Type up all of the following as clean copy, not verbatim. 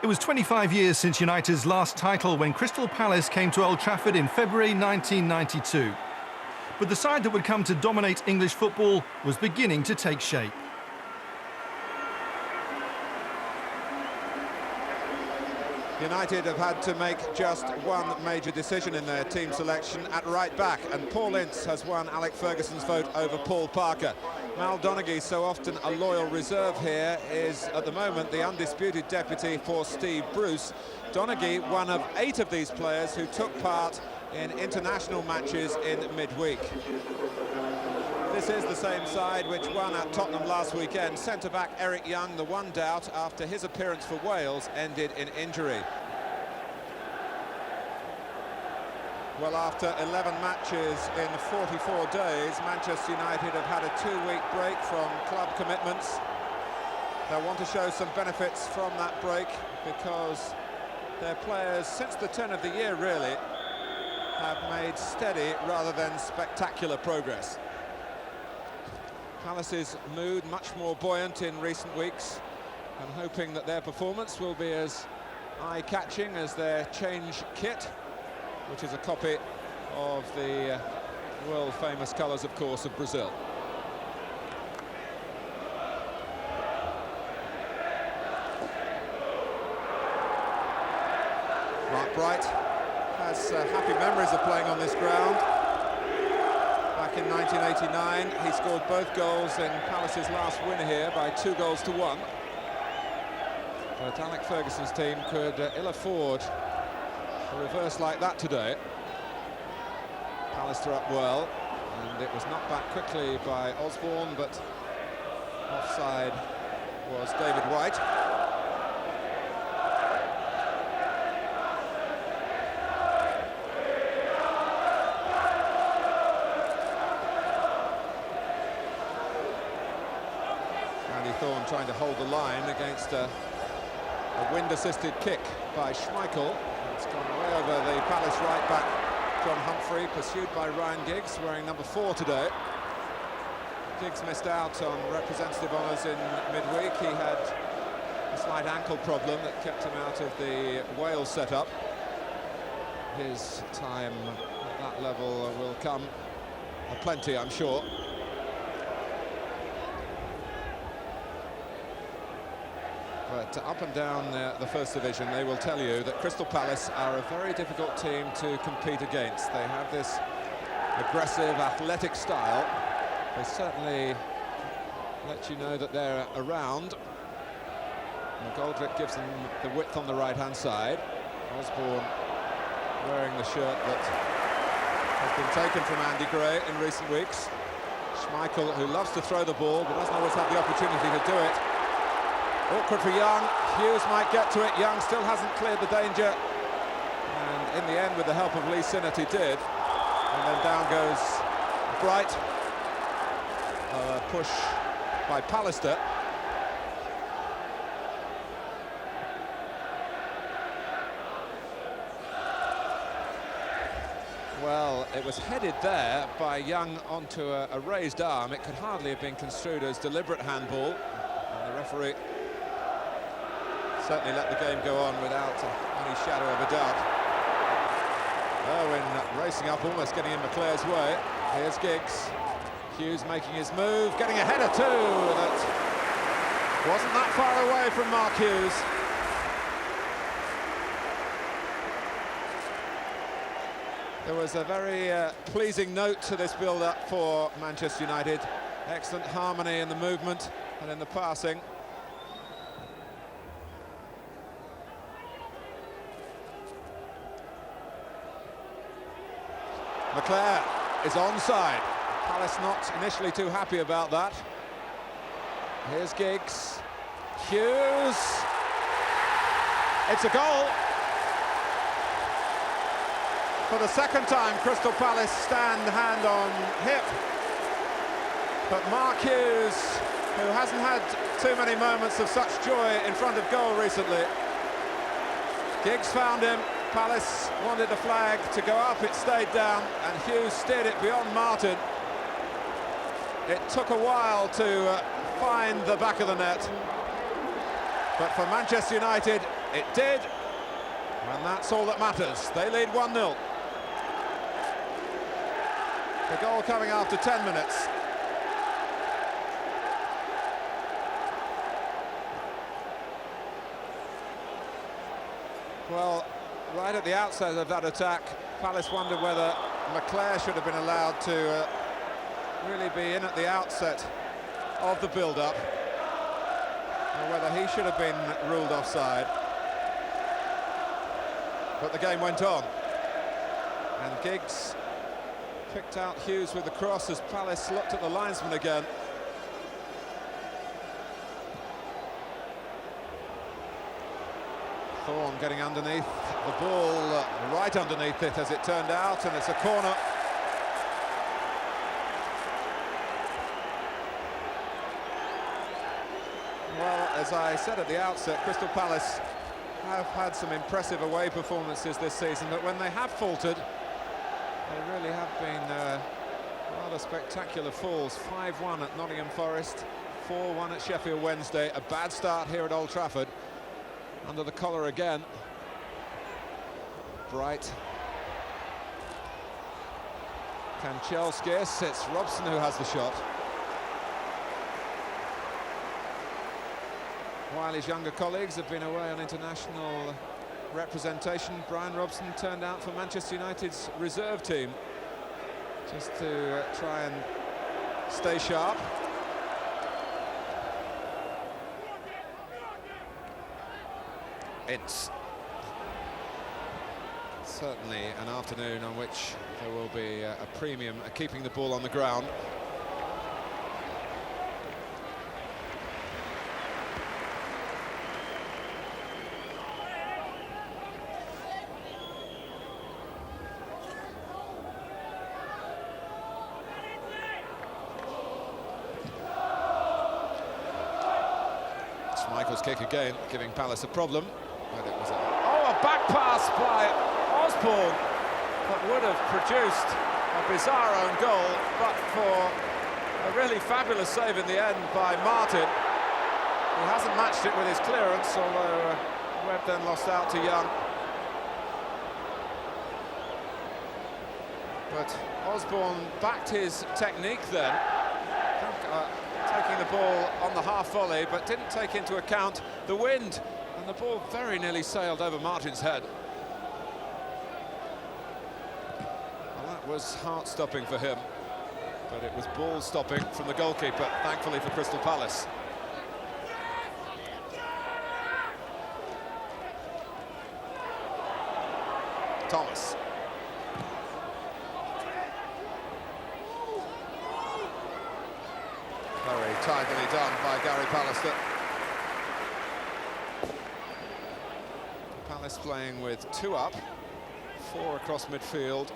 It was 25 years since United's last title when Crystal Palace came to Old Trafford in February 1992. But the side that would come to dominate English football was beginning to take shape. United have had to make just one major decision in their team selection at right back, and Paul Ince has won Alec Ferguson's vote over Paul Parker. Mal Donaghy, so often a loyal reserve here, is at the moment the undisputed deputy for Steve Bruce. Donaghy, one of 8 of these players who took part in international matches in midweek. This is the same side which won at Tottenham last weekend. Centre-back Eric Young, the one doubt after his appearance for Wales ended in injury. Well, after 11 matches in 44 days, Manchester United have had a 2-week break from club commitments. They'll want to show some benefits from that break because their players, since the turn of the year really, have made steady rather than spectacular progress. Palace's mood much more buoyant in recent weeks, and hoping that their performance will be as eye-catching as their change kit, which is a copy of the world-famous colours, of course, of Brazil. Mark Bright has happy memories of playing on this ground. Back in 1989, he scored both goals in Palace's last win here by 2-1. But Alec Ferguson's team could ill afford a reverse like that today. Palace are up well, and it was knocked back quickly by Osborne, but offside was David White. Thorne trying to hold the line against a wind-assisted kick by Schmeichel. It's gone way over the Palace right-back John Humphrey, pursued by Ryan Giggs, wearing number 4 today. Giggs missed out on representative honours in midweek. He had a slight ankle problem that kept him out of the Wales setup. His time at that level will come aplenty, I'm sure. But up and down the First Division, they will tell you that Crystal Palace are a very difficult team to compete against. They have this aggressive, athletic style. They certainly let you know that they're around. McGoldrick gives them the width on the right-hand side. Osborne wearing the shirt that has been taken from Andy Gray in recent weeks. Schmeichel, who loves to throw the ball but doesn't always have the opportunity to do it. Awkward for Young. Hughes might get to it. Young still hasn't cleared the danger. And in the end, with the help of Lee Sinnott, he did. And then down goes Bright. Push by Pallister. Well, it was headed there by Young onto a raised arm. It could hardly have been construed as deliberate handball. And the referee certainly let the game go on without any shadow of a doubt. Irwin racing up, almost getting in McClare's way. Here's Giggs. Hughes making his move, getting a header too. That wasn't that far away from Mark Hughes. There was a very pleasing note to this build-up for Manchester United. Excellent harmony in the movement and in the passing. McClare is onside. Palace not initially too happy about that. Here's Giggs. Hughes. It's a goal. For the second time, Crystal Palace stand hand on hip. But Mark Hughes, who hasn't had too many moments of such joy in front of goal recently. Giggs found him. Palace wanted the flag to go up, it stayed down, and Hughes steered it beyond Martin. It took a while to find the back of the net. But for Manchester United, it did, and that's all that matters. They lead 1-0. The goal coming after 10 minutes. Well, right at the outset of that attack, Palace wondered whether McClare should have been allowed to really be in at the outset of the build-up, or whether he should have been ruled offside. But the game went on, and Giggs picked out Hughes with the cross as Palace looked at the linesman again. Thorne getting underneath the ball, right underneath it as it turned out, and it's a corner. Well, as I said at the outset, Crystal Palace have had some impressive away performances this season, but when they have faltered, they really have been rather spectacular falls. 5-1 at Nottingham Forest, 4-1 at Sheffield Wednesday, a bad start here at Old Trafford. Under the collar again. Bright. Kanchelskis, it's Robson who has the shot. While his younger colleagues have been away on international representation, Brian Robson turned out for Manchester United's reserve team, just to try and stay sharp. It's certainly an afternoon on which there will be a premium at keeping the ball on the ground. It's Michael's kick again, giving Palace a problem. But it was a back pass by Osborne that would have produced a bizarre own goal, but for a really fabulous save in the end by Martin. He hasn't matched it with his clearance, although Webb then lost out to Young. But Osborne backed his technique then, taking the ball on the half volley, but didn't take into account the wind. And the ball very nearly sailed over Martin's head. Well, that was heart-stopping for him, but it was ball-stopping from the goalkeeper, thankfully for Crystal Palace. Thomas. Very tidily done by Gary Pallister. Palace playing with 2 up, 4 across midfield,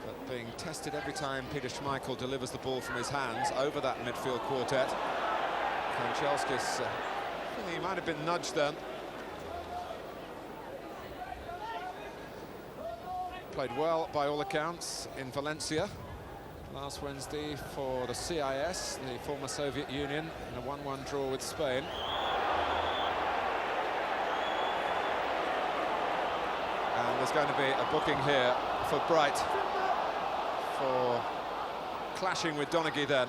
but being tested every time Peter Schmeichel delivers the ball from his hands over that midfield quartet. Kanchelskis, he might have been nudged then. Played well by all accounts in Valencia last Wednesday for the CIS, the former Soviet Union, in a 1-1 draw with Spain. And there's going to be a booking here for Bright for clashing with Donaghy then.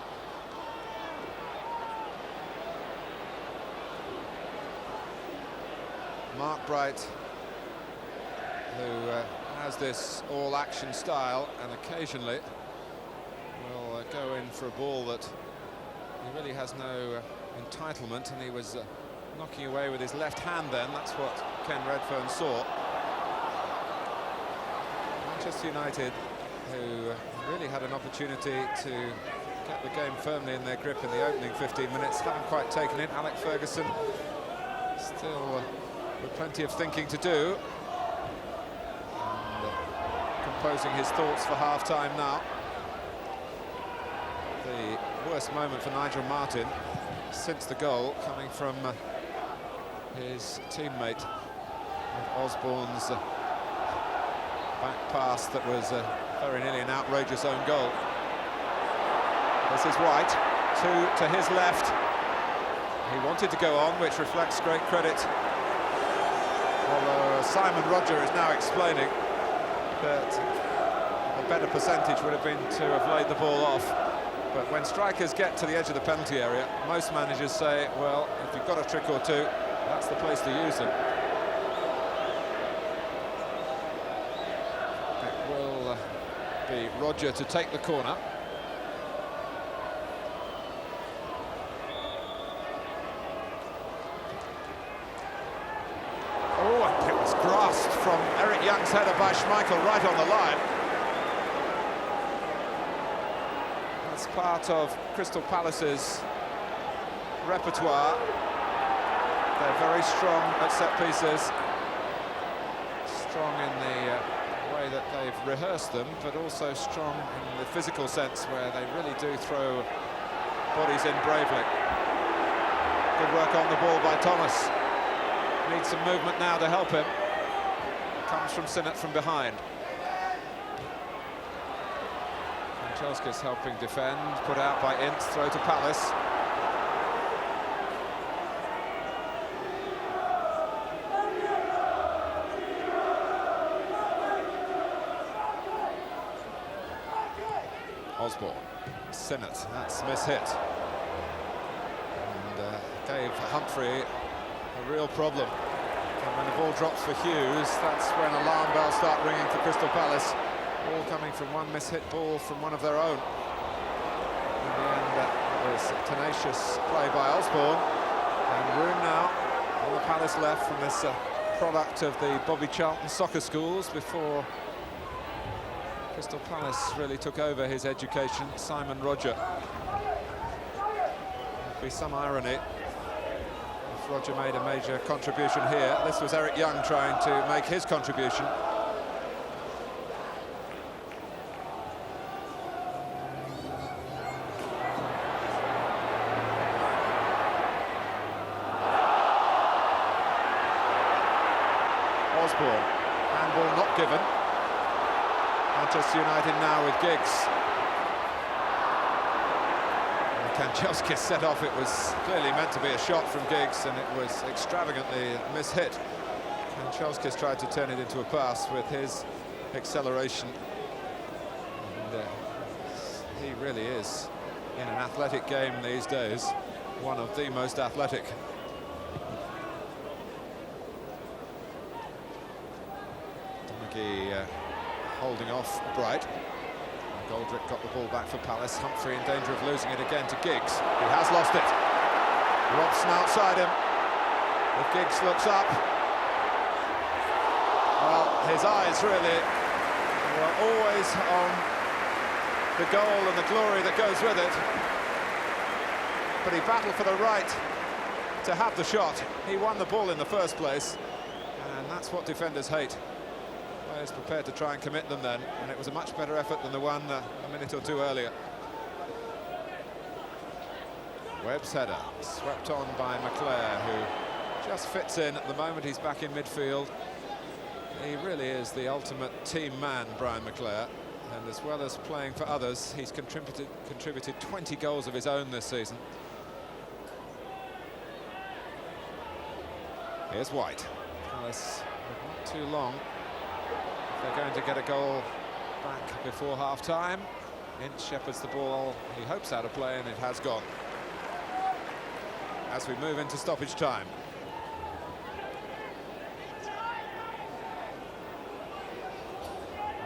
Mark Bright, who has this all-action style and occasionally will go in for a ball that he really has no entitlement, and he was knocking away with his left hand then. That's what Ken Redfern saw. Manchester United, who really had an opportunity to get the game firmly in their grip in the opening 15 minutes, haven't quite taken it. Alex Ferguson still with plenty of thinking to do, and composing his thoughts for half-time now. The worst moment for Nigel Martin since the goal, coming from his teammate Osborne's back pass that was very nearly an outrageous own goal. This is White, 2 to his left. He wanted to go on, which reflects great credit. Although Simon Roger is now explaining that a better percentage would have been to have laid the ball off. But when strikers get to the edge of the penalty area, most managers say, well, if you've got a trick or two, that's the place to use them. It will be Roger to take the corner. Oh, and it was grasped from Eric Young's header by Schmeichel right on the line. That's part of Crystal Palace's repertoire. They're very strong at set pieces, strong in the way that they've rehearsed them, but also strong in the physical sense where they really do throw bodies in bravely. Good work on the ball by Thomas. Needs some movement now to help him. Comes from Sinnott from behind. Chelski's helping defend, put out by Ince, throw to Palace. Osborne, Sinnott, that's mishit. And gave Humphrey a real problem. And when the ball drops for Hughes, that's when alarm bells start ringing for Crystal Palace. All coming from one mishit ball from one of their own. In the end, that was tenacious play by Osborne. And room now, all the Palace left from this product of the Bobby Charlton soccer schools before Crystal Palace really took over his education, Simon Roger. There'd be some irony if Roger made a major contribution here. This was Eric Young trying to make his contribution. Osborne, handball not given. Manchester United now with Giggs. Kanchelskis set off. It was clearly meant to be a shot from Giggs, and it was extravagantly mishit. Kanchelskis tried to turn it into a pass with his acceleration. And, he really is, in an athletic game these days, one of the most athletic. Holding off Bright. Goldrick got the ball back for Palace. Humphrey in danger of losing it again to Giggs. He has lost it. Robson outside him. If Giggs looks up, well, his eyes really were always on the goal and the glory that goes with it. But he battled for the right to have the shot. He won the ball in the first place, and that's what defenders hate. Players prepared to try and commit them then, and it was a much better effort than the one a minute or two earlier. Webb's header, swept on by McClare, who just fits in at the moment. He's back in midfield. He really is the ultimate team man, Brian McClare, and as well as playing for others, he's contributed 20 goals of his own this season. Here's White. Palace not too long. They're going to get a goal back before half-time. Ince shepherds the ball, he hopes, out of play, and it has gone. As we move into stoppage time.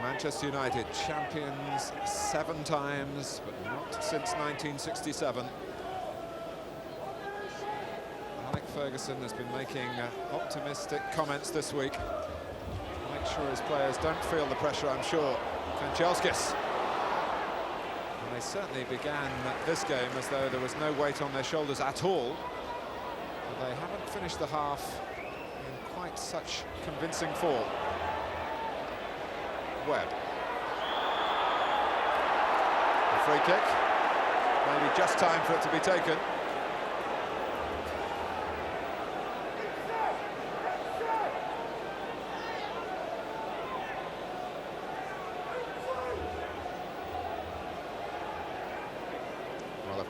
Manchester United, champions 7 times, but not since 1967. Alec Ferguson has been making optimistic comments this week. Make sure his players don't feel the pressure, I'm sure. Kanchelskis. And they certainly began this game as though there was no weight on their shoulders at all. But they haven't finished the half in quite such convincing form. Webb. A free kick. Maybe just time for it to be taken.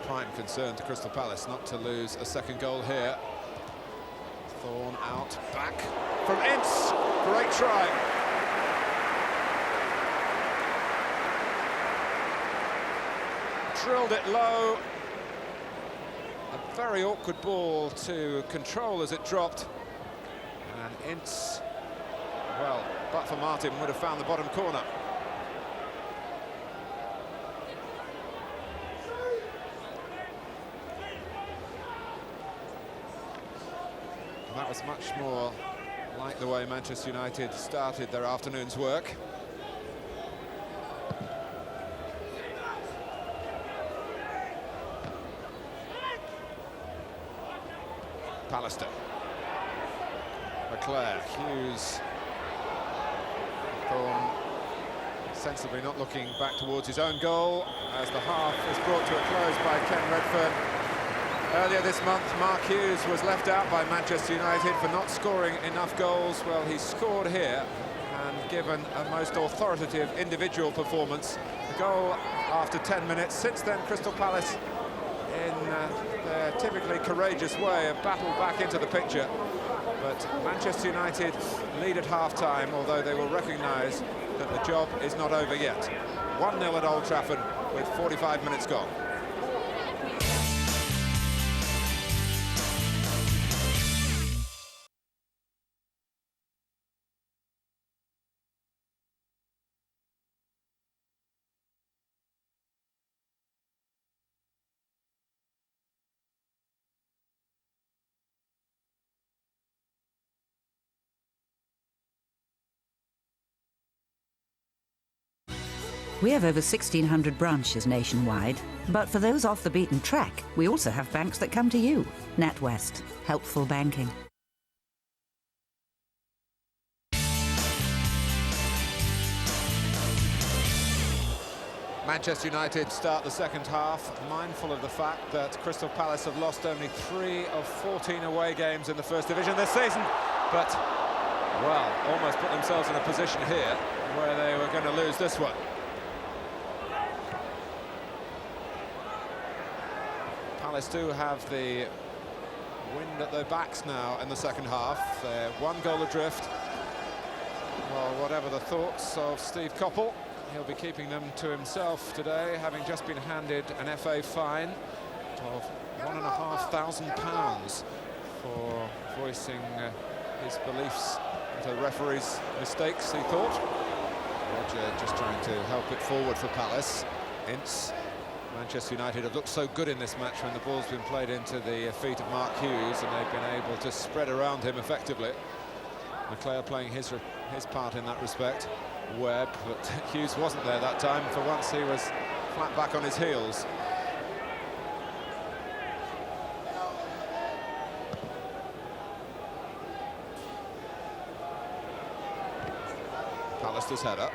prime concern to Crystal Palace not to lose a second goal here. Thorne out, back from Ince. Great try. Drilled it low. A very awkward ball to control as it dropped. And Ince, well, but for Martin, would have found the bottom corner. And that was much more like the way Manchester United started their afternoon's work. Pallister, Leclerc, Hughes, Thorne sensibly not looking back towards his own goal as the half is brought to a close by Ken Redfern. Earlier this month, Mark Hughes was left out by Manchester United for not scoring enough goals. Well, he scored here and given a most authoritative individual performance. The goal after 10 minutes. Since then, Crystal Palace, in their typically courageous way, have battled back into the picture. But Manchester United lead at half-time, although they will recognise that the job is not over yet. 1-0 at Old Trafford with 45 minutes gone. We have over 1,600 branches nationwide, but for those off the beaten track, we also have banks that come to you. NatWest, helpful banking. Manchester United start the second half, mindful of the fact that Crystal Palace have lost only 3 of 14 away games in the First Division this season, but, well, almost put themselves in a position here where they were going to lose this one. Palace do have the wind at their backs now in the second half. They're 1 goal adrift. Well, whatever the thoughts of Steve Coppell, he'll be keeping them to himself today, having just been handed an FA fine of £1,500 for voicing his beliefs into the referee's mistakes, he thought. Roger just trying to help it forward for Palace. Ince. Manchester United have looked so good in this match when the ball's been played into the feet of Mark Hughes, and they've been able to spread around him effectively. Leclerc playing his part in that respect. Webb, but Hughes wasn't there that time. For once he was flat back on his heels. Pallister's header.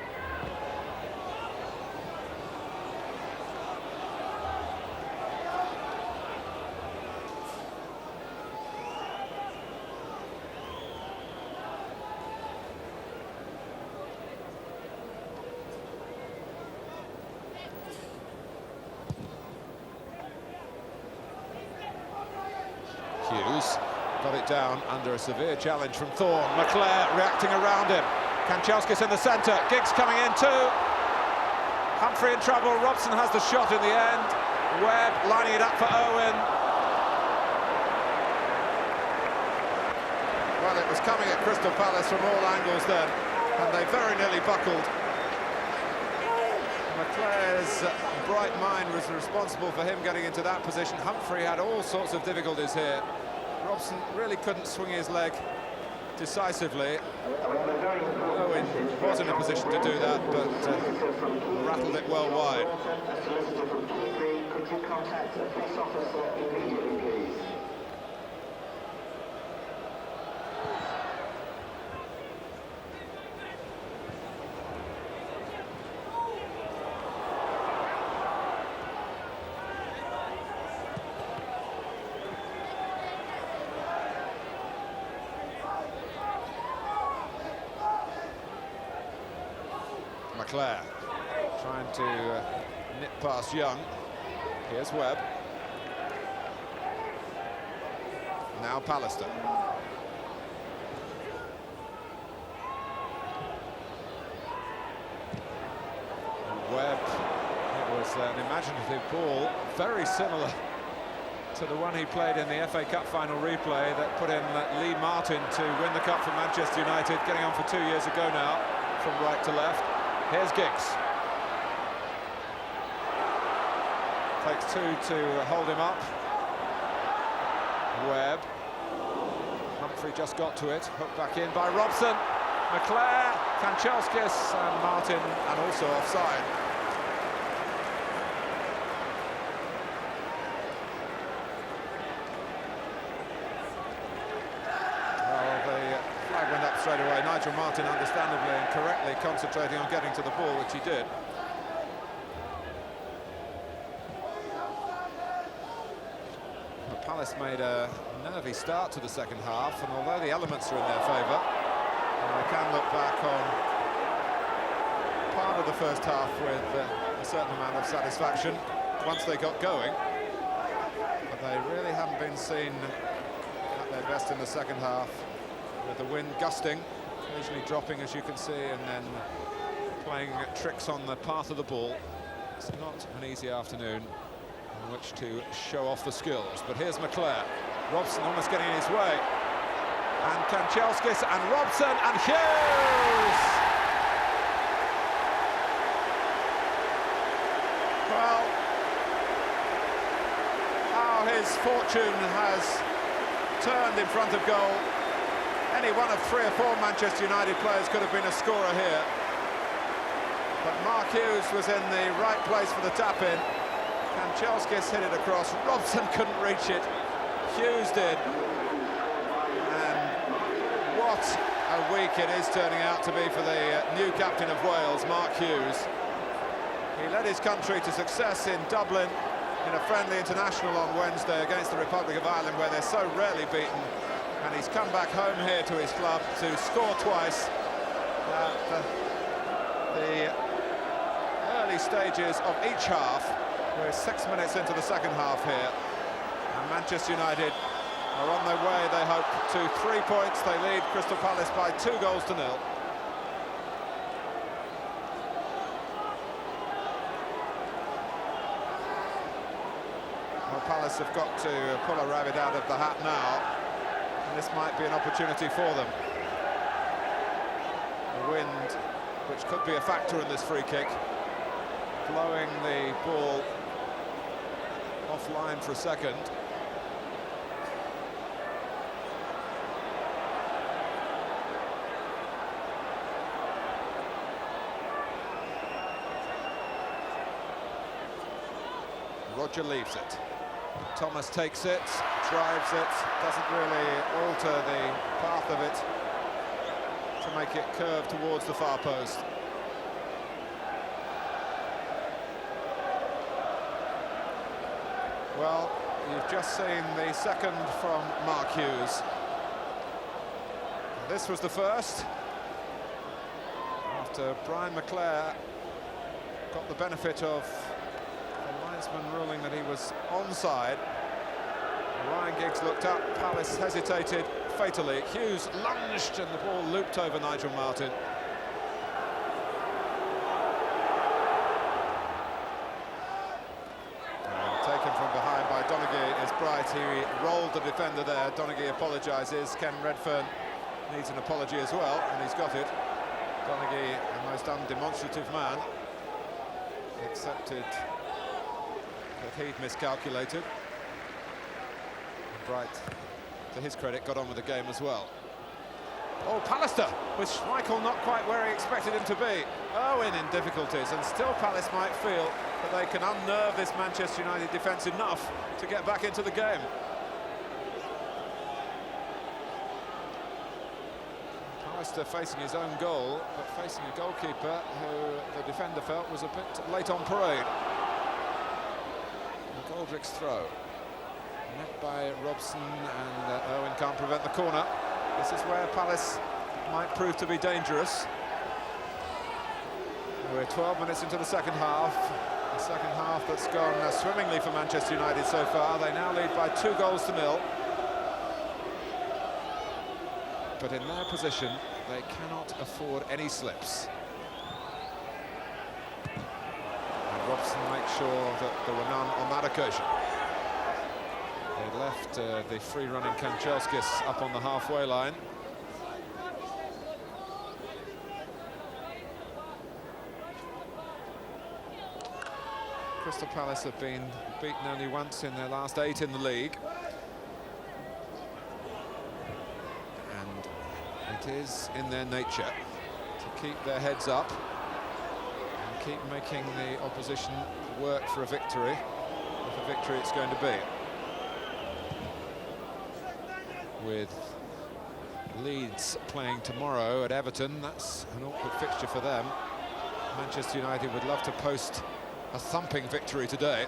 Hughes got it down under a severe challenge from Thorne. Leclerc reacting around him. Kanchelskis in the centre. Giggs coming in too. Humphrey in trouble. Robson has the shot in the end. Webb lining it up for Owen. Well, it was coming at Crystal Palace from all angles then, and they very nearly buckled. Leclerc's bright mind was responsible for him getting into that position. Humphrey had all sorts of difficulties here. Robson really couldn't swing his leg decisively. Owen was in a position to do that, but rattled it well wide. Could you contact the police officer immediately, please? Leclerc trying to nip past Young. Here's Webb. Now Pallister. Webb, it was an imaginative ball, very similar to the one he played in the FA Cup final replay that put in Lee Martin to win the cup for Manchester United, getting on for 2 years ago now, from right to left. Here's Giggs. Takes two to hold him up. Webb. Humphrey just got to it, hooked back in by Robson. McClare, Kanchelskis and Martin, and also offside. Well, the flag went up straight away. Nigel Martin, understandably and correctly, concentrating on getting to the ball, which he did. Palace made a nervy start to the second half, and although the elements are in their favour, they can look back on part of the first half with a certain amount of satisfaction once they got going. But they really haven't been seen at their best in the second half, with the wind gusting, occasionally dropping, as you can see, and then playing tricks on the path of the ball. It's not an easy afternoon in which to show off the skills. But here's McClare. Robson almost getting in his way. And Kanchelskis and Robson and Hughes! Well, how his fortune has turned in front of goal. Any one of 3 or 4 Manchester United players could have been a scorer here. But Mark Hughes was in the right place for the tap-in. Kanchelskis hit it across, Robson couldn't reach it, Hughes did. And what a week it is turning out to be for the new captain of Wales, Mark Hughes. He led his country to success in Dublin in a friendly international on Wednesday against the Republic of Ireland, where they're so rarely beaten. And he's come back home here to his club to score twice at the early stages of each half. We're 6 minutes into the second half here, and Manchester United are on their way, they hope, to 3 points. They lead Crystal Palace by 2 goals to 0. Well, Palace have got to pull a rabbit out of the hat now, and this might be an opportunity for them. The wind, which could be a factor in this free kick, blowing the ball offline for a second. Roger leaves it. Thomas takes it, drives it, doesn't really alter the path of it to make it curve towards the far post. Well, you've just seen the second from Mark Hughes. This was the first, after Brian McClare got the benefit of the linesman ruling that he was onside. Ryan Giggs looked up, Palace hesitated fatally. Hughes lunged and the ball looped over Nigel Martin. Taken from behind by Donaghy is Bright. He rolled the defender there. Donaghy apologises. Ken Redfern needs an apology as well, and he's got it. Donaghy, a most undemonstrative man, accepted that he'd miscalculated. Bright, to his credit, got on with the game as well. Oh, Pallister, with Schmeichel not quite where he expected him to be. Owen in difficulties, and still Palace might feel that they can unnerve this Manchester United defence enough to get back into the game. Pallister facing his own goal, but facing a goalkeeper who the defender felt was a bit late on parade. And Goldrick's throw. Met by Robson, and Owen can't prevent the corner. This is where Palace might prove to be dangerous. We're 12 minutes into the second half. The second half that's gone swimmingly for Manchester United so far. They now lead by 2 goals to 0. but in their position, they cannot afford any slips. And Robson makes sure that there were none on that occasion. They left the free-running Kanchelskis up on the halfway line. Crystal Palace have been beaten only once in their last 8 in the league. And it is in their nature to keep their heads up and keep making the opposition work for a victory, if a victory it's going to be. With Leeds playing tomorrow at Everton, that's an awkward fixture for them. Manchester United would love to post a thumping victory today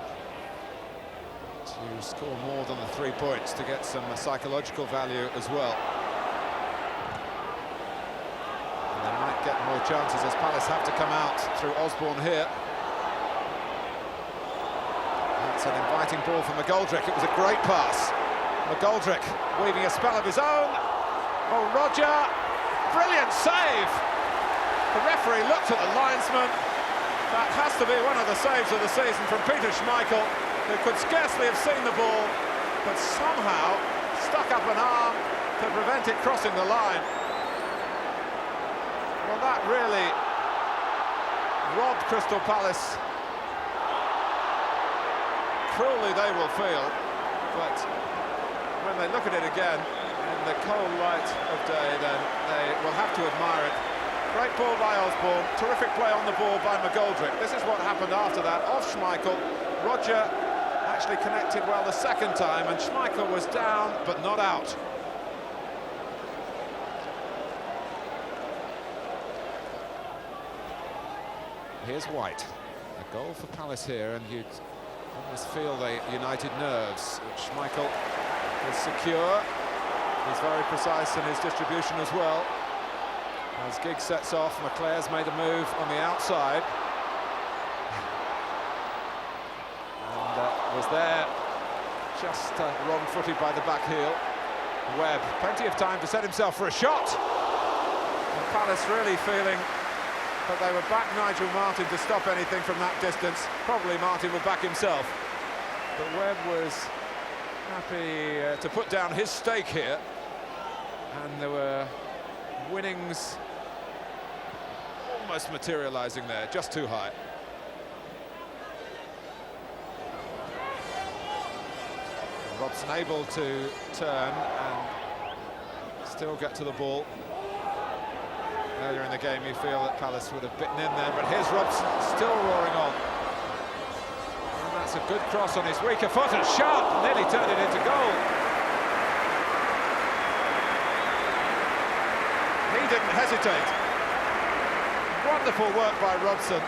to score more than the 3 points to get some psychological value as well. And they might get more chances as Palace have to come out through Osborne here. That's an inviting ball from McGoldrick. It was a great pass. McGoldrick weaving a spell of his own. Oh, Roger, brilliant save. The referee looked at the linesman. That has to be one of the saves of the season from Peter Schmeichel, who could scarcely have seen the ball, but somehow stuck up an arm to prevent it crossing the line. Well, that really robbed Crystal Palace. Cruelly they will feel, but when they look at it again in the cold light of day, then they will have to admire it. Great ball by Osborne, terrific play on the ball by McGoldrick. This is what happened after that, off Schmeichel. Roger actually connected well the second time, and Schmeichel was down, but not out. Here's White. A goal for Palace here, and you'd almost feel the United nerves. Schmeichel is secure. He's very precise in his distribution as well. As Giggs sets off, McClare's made a move on the outside. And was there, just wrong-footed by the back heel. Webb, plenty of time to set himself for a shot. And Palace really feeling that they would back Nigel Martin to stop anything from that distance. Probably Martin would back himself. But Webb was happy to put down his stake here. And there were winnings almost materialising there, just too high. Robson able to turn and still get to the ball. Earlier in the game you feel that Palace would have bitten in there, but here's Robson still roaring on. And that's a good cross on his weaker foot, and Sharp nearly turned it into goal. He didn't hesitate. Wonderful work by Robson.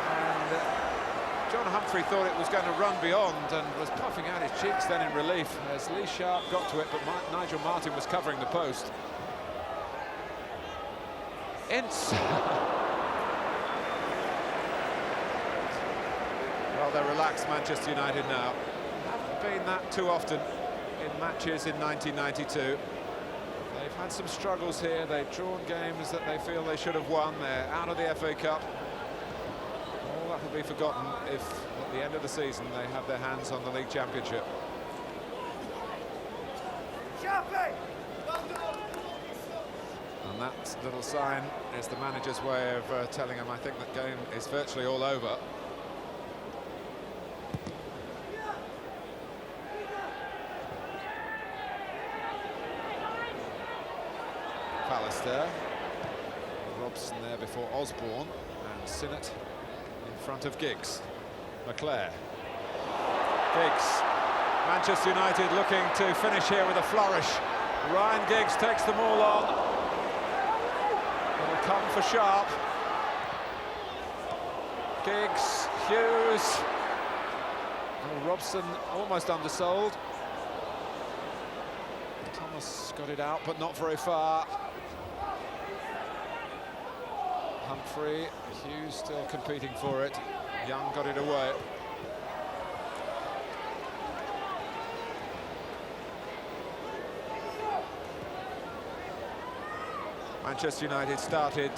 And John Humphrey thought it was going to run beyond and was puffing out his cheeks then in relief as Lee Sharp got to it, but Nigel Martin was covering the post. Ince. Well, they're relaxed, Manchester United now. Haven't been that too often in matches in 1992. They've had some struggles here. They've drawn games that they feel they should have won. They're out of the FA Cup. All that will be forgotten if at the end of the season they have their hands on the League Championship. And that little sign is the manager's way of telling him, I think that game is virtually all over. Palace there. Robson there before Osborne, and Sinnott in front of Giggs. McClare. Giggs. Manchester United looking to finish here with a flourish. Ryan Giggs takes them all on. It'll come for Sharp. Giggs, Hughes. Oh, Robson almost undersold. Thomas got it out, but not very far. Humphrey, Hughes still competing for it. Young got it away. Manchester United started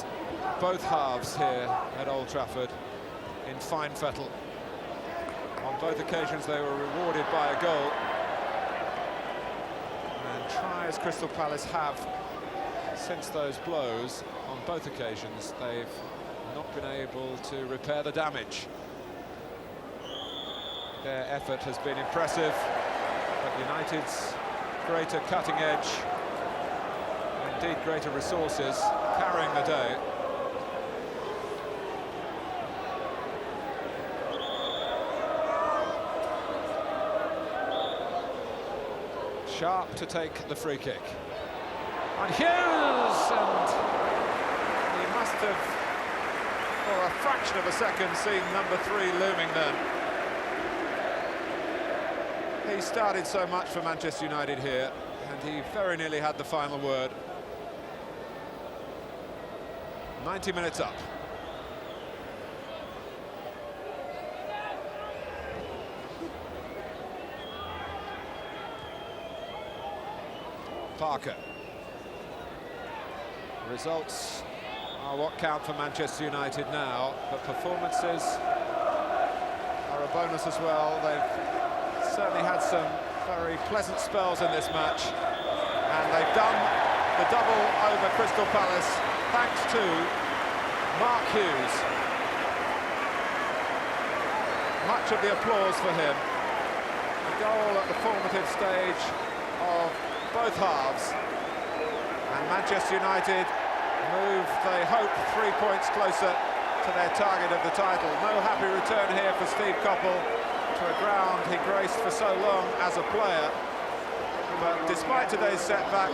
both halves here at Old Trafford in fine fettle. On both occasions they were rewarded by a goal. And try as Crystal Palace have since those blows, on both occasions they've not been able to repair the damage. Their effort has been impressive, but United's greater cutting edge, indeed greater resources, carrying the day. Sharp to take the free kick. And Hughes! And he must have, for a fraction of a second, seen number 3 looming then. He started so much for Manchester United here, and he very nearly had the final word. 90 minutes up. Parker. Results are what count for Manchester United now, but performances are a bonus as well. They've certainly had some very pleasant spells in this match, and they've done the double over Crystal Palace thanks to Mark Hughes. Much of the applause for him. A goal at the formative stage of both halves, and Manchester United move, they hope, 3 points closer to their target of the title. No happy return here for Steve Coppell to a ground he graced for so long as a player, but despite today's setback,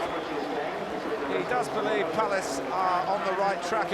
he does believe Palace are on the right track